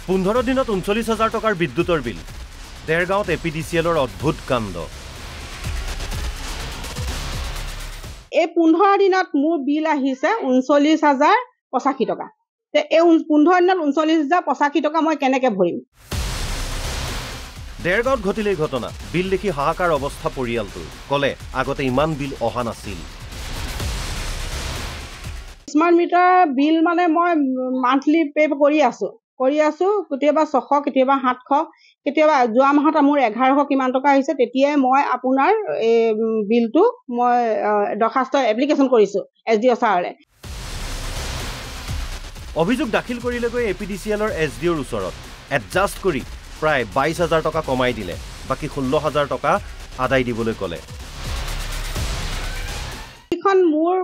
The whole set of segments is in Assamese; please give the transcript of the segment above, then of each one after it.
15 দিনত 39,000 টকাৰ বিদ্যুতৰ বিল দেৰগাঁৱত এপিডিচিএলৰ অদ্ভুত কাণ্ড এই 15 দিনত মোৰ বিল আহিছে 39,085 টকা তে এই 15 দিনত 39,085 টকা মই কেনেকৈ ভৰিম দেৰগাঁৱত ঘটিলে ঘটনা বিল দেখি হাহাকাৰ অৱস্থা পৰিয়ালটোৰ কলে আগতে ইমান বিল অহা নাছিল স্মাৰ্ট মিটাৰ বিল মানে মই মান্থলি পে কৰি আছো কেতিয়াবা 600 কেতিয়াবা 700 কেতিয়াবা যোৱা মাহত মোৰ 1100 কিমান টকা আহিছে তেতিয়াই মই আপোনাৰ এই বিলটো মই দৰখাস্ত এপ্লিকেশন কৰিছো এছডিও ছাৰলে অভিযোগ দাখিল কৰিলেগৈ এপিডিচিএলৰ এছডিওৰ ওচৰত এডজাষ্ট কৰি প্ৰায় 22,000 টকা কমাই দিলে বাকি 16,000 টকা আদায় দিবলৈ কলে এখন মোৰ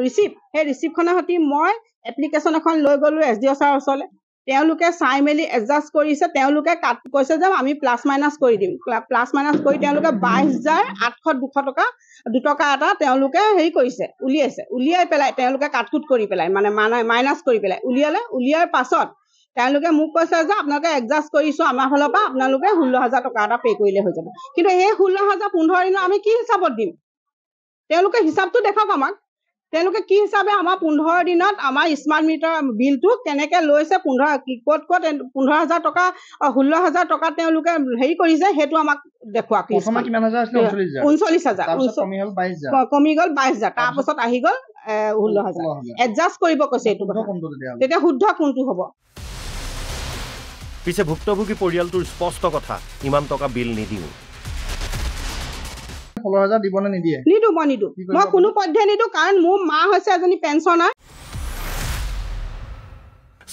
ৰিসিপ্ট সেই ৰিসিপ্টখনৰ সৈতে মই এপ্লিকেশন এখন লৈ গলো এছডিও ছাৰৰ ওচৰলৈ তেওঁলোকে চাই মেলি এডজাষ্ট কৰিছে তেওঁলোকে কৈছে যে আমি প্লাস মাইনাস কৰি দিম প্লাস মাইনাস কৰি তেওঁলোকে 22,800 টকা 2 টকা এটা তেওঁলোকে হেৰি কৰিছে উলিয়াই পেলাই তেওঁলোকে কাটকুট কৰি পেলাই মানে মাইনাস কৰি পেলাই উলিয়াৰ পাছত তেওঁলোকে মোক কৈছে যে আপোনালোকে এডজাষ্ট কৰিছো আমাৰ ফালৰ পৰা আপোনালোকে 16,000 টকা এটা পে কৰিলে হৈ যাব কিন্তু এই 16,000 15 দিনত আমি কি হিচাপত দিম তেওঁলোকে হিচাপটো দেখাওক আমাক তেওঁলোকে কি হিচাপে আমাৰ 15 দিনত আমাৰ স্মাৰ্ট মিটাৰ বিলটো কেনেকৈ লৈছে 15 ক'ত 15,000 টকা 16,000 টকা তেওঁলোকে হেৰি কৰিছে হেতু আমাক দেখুৱাওক প্ৰথমে কিমান হাজাৰ আছিল 39,000 কমি গল 22,000 তাৰ পাছত আহি গল 16,000 এডজাষ্ট কৰিব কৈছে এটো তেতিয়া শুদ্ধ কোনটো হ'ব পিছে ভুক্তভোগী পৰিয়ালটোৰ স্পষ্ট কথা ইমান টকা বিল নিদিও 16,000 দিবনে নিদিয়ে নিদু মই কোনো পদ্ধতি নিদু কাৰণ মোৰ মা হৈছে এজনী পেনশনাৰ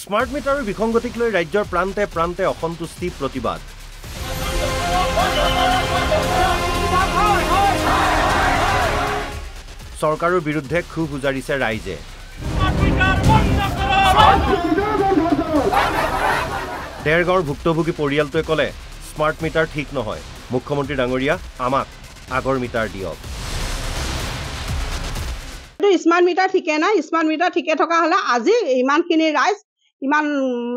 স্মাৰ্ট মিটাৰৰ বিসংগতিক লৈ ৰাজ্যৰ প্ৰান্তে প্ৰান্তে অসন্তুষ্টি প্ৰতিবাদ চৰকাৰৰ বিৰুদ্ধে ক্ষোভ উজাৰিছে ৰাইজে দেৰগাঁৱৰ ভুক্তভোগী পৰিয়ালটোৱে কলে স্মাৰ্ট মিটাৰ ঠিক নহয় মুখ্যমন্ত্ৰী ডাঙৰীয়া আমাক আগৰ মিটাৰ দিয়ক স্মাৰ্ট মিটাৰ ঠিকে নাই স্মাৰ্ট মিটাৰ ঠিকে থকা হলে আজি ইমানখিনি ৰাইজ ইমান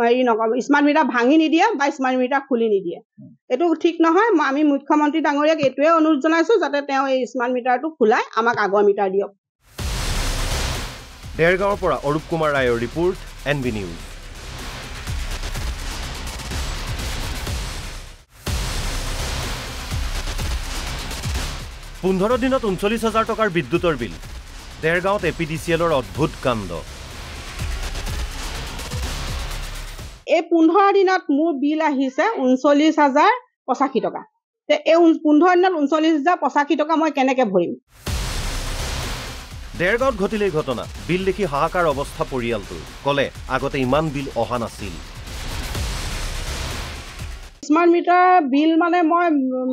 হেৰি নকব স্মাৰ্ট মিটাৰ ভাঙি নিদিয়ে বা স্মাৰ্ট মিটাৰ খুলি নিদিয়ে এইটো ঠিক নহয় আমি মুখ্যমন্ত্ৰী ডাঙৰীয়াক এইটোৱে অনুৰোধ জনাইছো যাতে তেওঁ এই স্মাৰ্ট মিটাৰটো খুলাই আমাক আগৰ মিটাৰ দিয়ক দেৰগাঁৱৰ পৰা অৰূপ কুমাৰ ৰায়ৰ ৰিপৰ্ট এনবি নিউজ পোন্ধৰ দিনত 39,000 টকাৰ বিদ্যুতৰ বিল দেৰগাঁৱত এপিডিচিএলৰ অদ্ভুত কাণ্ড এই 15 দিনত মোৰ বিল আহিছে 39,085 টকা তে এই 15 দিনত 39,085 টকা মই কেনেকৈ ভৰিম দেৰগাঁৱত ঘটিলে ঘটনা বিল দেখি হাহাকাৰ অৱস্থা পৰিয়ালটোৰ কলে আগতে ইমান বিল অহা নাছিল স্মাৰ্ট মিটাৰ বিল মানে মই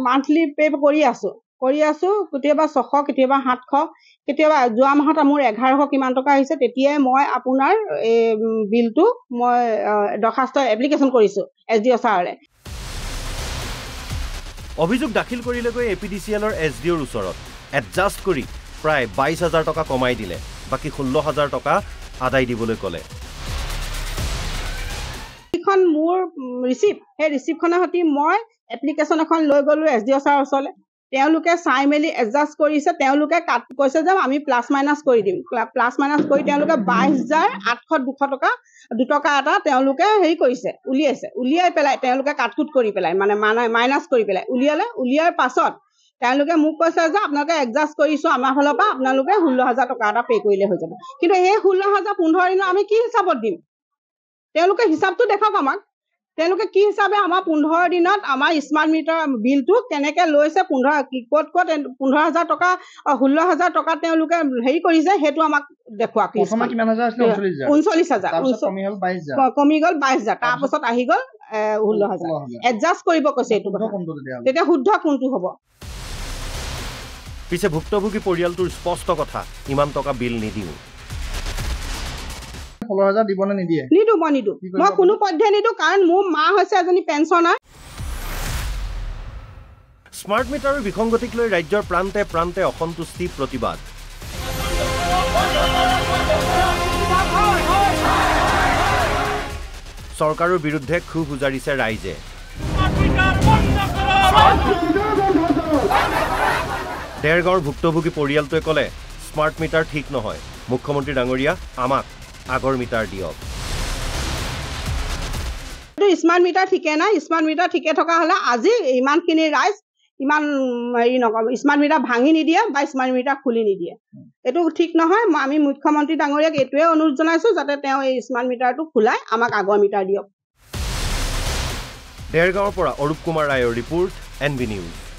মান্থলি পে কৰি আছো কেতিয়াবা 600 কেতিয়াবা 700 কেতিয়াবা যোৱা মাহত মোৰ 1100 কিমান টকা আহিছে তেতিয়াই মই আপোনাৰ এই বিলটো মই দৰখাস্ত এপ্লিকেশন কৰিছো এছডিও ছাৰলে অভিযোগ দাখিল কৰিলেগৈ এপিডিচিএলৰ এছডিওৰ ওচৰত এডজাষ্ট কৰি প্ৰায় 22,000 টকা কমাই দিলে বাকি 16,000 টকা আদায় দিবলৈ কলে এখন মোৰ ৰিসিপ্ট সেই ৰিসিপ্টখনৰ সৈতে মই এপ্লিকেশন এখন লৈ গলো এছডিও ছাৰৰ ওচৰলৈ তেওঁলোকে চাই মেলি এডজাষ্ট কৰিছে তেওঁলোকে কৈছে যে আমি প্লাস মাইনাস কৰি দিম প্লাস মাইনাস কৰি তেওঁলোকে 22,800 টকা 2 টকা এটা তেওঁলোকে হেৰি কৰিছে উলিয়াই পেলাই তেওঁলোকে কাটকুট কৰি পেলাই মানে মাইনাস কৰি পেলাই উলিয়াৰ পাছত তেওঁলোকে মোক কৈছে যে আপোনালোকে এডজাষ্ট কৰিছো আমাৰ ফালৰ পৰা আপোনালোকে 16,000 টকা এটা পে কৰিলে হৈ যাব কিন্তু এই 16,000 15 দিনত আমি কি হিচাপত দিম তেওঁলোকে হিচাপটো দেখাওক আমাক তেওঁলোকে কি হিচাপে আমাৰ 15 দিনত আমাৰ স্মাৰ্ট মিটাৰ বিলটো কেনেকৈ লৈছে 15 ক'ত 15,000 টকা 16,000 টকা তেওঁলোকে হেৰি কৰিছে হেতু আমাক দেখুৱাওক প্ৰথমে কিমান হাজাৰ আছিল 39,000 কমি গল 22,000 তাৰ পাছত আহি গল 16,000 এডজাষ্ট কৰিব কৈছে এইটো তেতিয়া শুদ্ধ কোনটো হ'ব পিছে ভুক্তভোগী পৰিয়ালটোৰ স্পষ্ট কথা ইমান টকা বিল নিদিও 16,000 দিবনে নিদিয়ে নিদু মই কোনো পদ্ধতি নিদু কাৰণ মোৰ মা হৈছে এজনী পেনশনাৰ স্মাৰ্ট মিটাৰৰ বিসংগতিক লৈ ৰাজ্যৰ প্ৰান্তে প্ৰান্তে অসন্তুষ্টি প্ৰতিবাদ চৰকাৰৰ বিৰুদ্ধে ক্ষোভ উজাৰিছে ৰাইজে দেৰগাঁৱৰ ভুক্তভোগী পৰিয়ালটোৱে ক'লে স্মাৰ্ট মিটাৰ ঠিক নহয় মুখ্যমন্ত্ৰী ডাঙৰীয়া আমাক আগৰ মিটাৰ দিয়ক স্মাৰ্ট মিটাৰ ঠিকে নাই স্মাৰ্ট মিটাৰ ঠিকে থকা হ'লে আজি ইমানখিনি ৰাইজ ইমান হেৰি নকব স্মাৰ্ট মিটাৰ ভাঙি নিদিয়ে বা স্মাৰ্ট মিটাৰ খুলি নিদিয়ে এইটো ঠিক নহয় আমি মুখ্যমন্ত্ৰী ডাঙৰীয়াক এইটোৱে অনুৰোধ জনাইছো যাতে তেওঁ এই স্মাৰ্ট মিটাৰটো খোলাই আমাক আগৰ মিটাৰ দিয়ক দেৰগাঁৱৰ পৰা অৰূপ কুমাৰ ৰায়ৰ ৰিপৰ্ট NB নিউজ